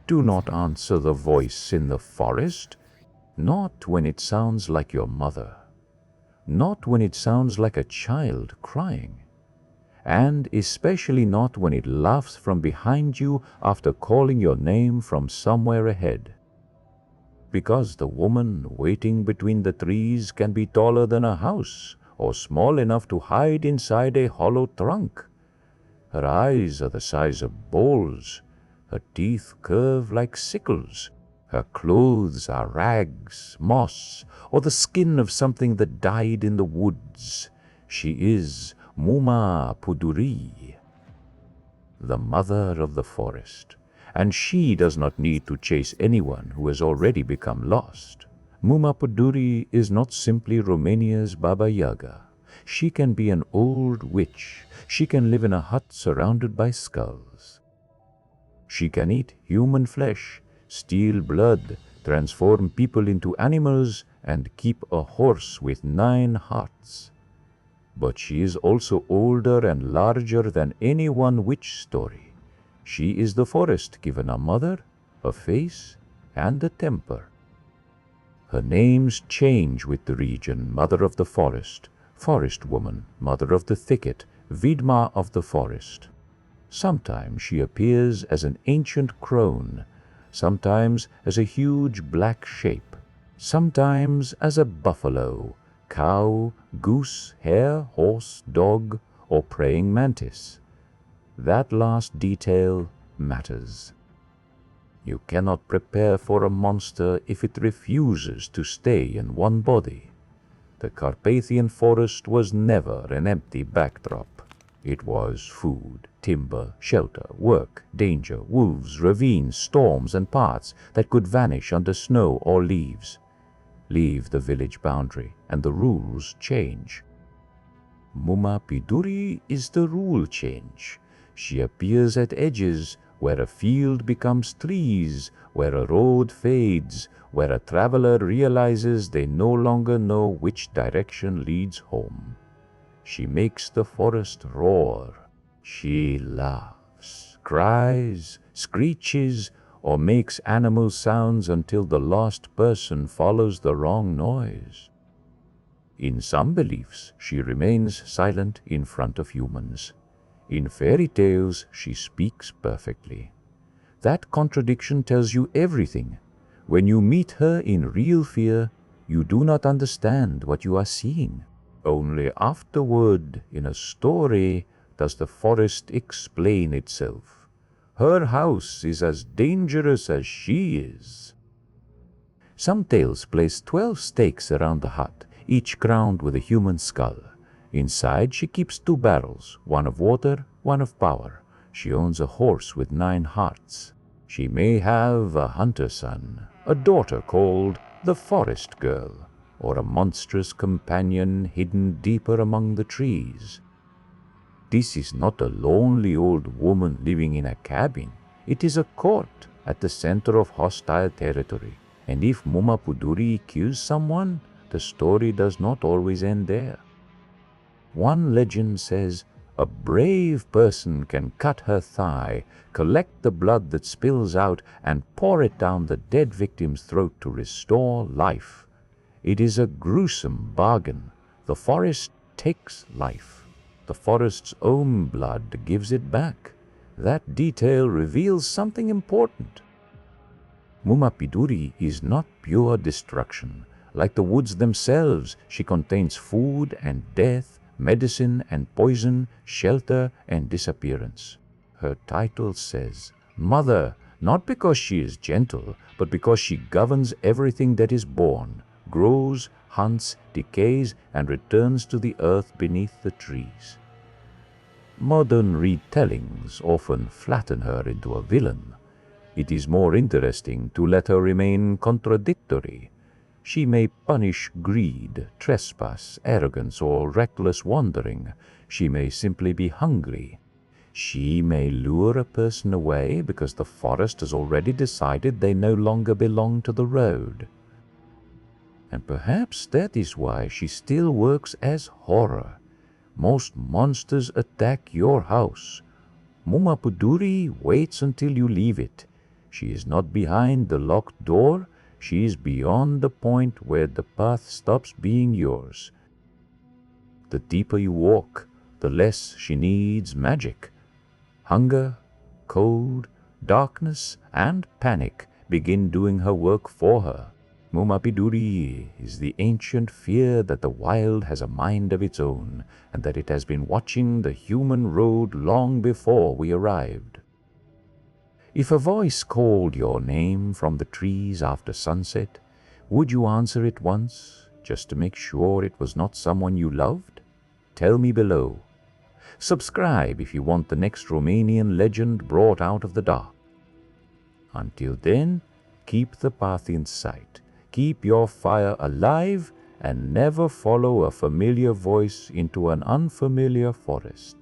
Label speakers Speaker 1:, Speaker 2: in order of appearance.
Speaker 1: Do not answer the voice in the forest, not when it sounds like your mother, not when it sounds like a child crying, and especially not when it laughs from behind you after calling your name from somewhere ahead. Because the woman waiting between the trees can be taller than a house or small enough to hide inside a hollow trunk. Her eyes are the size of bowls, her teeth curve like sickles, her clothes are rags, moss, or the skin of something that died in the woods. She is Muma Pădurii, the mother of the forest, and she does not need to chase anyone who has already become lost. Muma Pădurii is not simply Romania's Baba Yaga. She can be an old witch. She can live in a hut surrounded by skulls. She can eat human flesh, steal blood, transform people into animals, and keep a horse with 9 hearts. But she is also older and larger than any one witch story. She is the forest given a mother, a face, and a temper. Her names change with the region: Mother of the Forest, Forest Woman, Mother of the Thicket, Vidma of the Forest. Sometimes she appears as an ancient crone, sometimes as a huge black shape, sometimes as a buffalo, cow, goose, hare, horse, dog, or praying mantis. That last detail matters. You cannot prepare for a monster if it refuses to stay in one body. The Carpathian forest was never an empty backdrop. It was food, timber, shelter, work, danger, wolves, ravines, storms, and paths that could vanish under snow or leaves. Leave the village boundary, and the rules change. Muma Pădurii is the rule change. She appears at edges, where a field becomes trees, where a road fades, where a traveler realizes they no longer know which direction leads home. She makes the forest roar. She laughs, cries, screeches, or makes animal sounds until the lost person follows the wrong noise. In some beliefs, she remains silent in front of humans. In fairy tales, she speaks perfectly. That contradiction tells you everything. When you meet her in real fear, you do not understand what you are seeing. Only afterward, in a story, does the forest explain itself. Her house is as dangerous as she is. Some tales place 12 stakes around the hut, each crowned with a human skull. Inside she keeps 2 barrels, one of water, one of power. She owns a horse with 9 hearts. She may have a hunter son, a daughter called the Forest Girl, or a monstrous companion hidden deeper among the trees. This is not a lonely old woman living in a cabin. It is a court at the center of hostile territory. And if Muma Pădurii kills someone, the story does not always end there. One legend says a brave person can cut her thigh, collect the blood that spills out, and pour it down the dead victim's throat to restore life. It is a gruesome bargain. The forest takes life. The forest's own blood gives it back. That detail reveals something important. Muma Pădurii is not pure destruction. Like the woods themselves, she contains food and death, medicine and poison, shelter and disappearance. Her title says, Mother, not because she is gentle, but because she governs everything that is born, grows, hunts, decays, and returns to the earth beneath the trees. Modern retellings often flatten her into a villain. It is more interesting to let her remain contradictory. She may punish greed, trespass, arrogance, or reckless wandering. She may simply be hungry. She may lure a person away because the forest has already decided they no longer belong to the road. And perhaps that is why she still works as horror. Most monsters attack your house. Muma Pădurii waits until you leave it. She is not behind the locked door. She is beyond the point where the path stops being yours. The deeper you walk, the less she needs magic. Hunger, cold, darkness, and panic begin doing her work for her. Muma Pădurii is the ancient fear that the wild has a mind of its own, and that it has been watching the human road long before we arrived. If a voice called your name from the trees after sunset, would you answer it once, just to make sure it was not someone you loved? Tell me below. Subscribe if you want the next Romanian legend brought out of the dark. Until then, keep the path in sight, keep your fire alive, and never follow a familiar voice into an unfamiliar forest.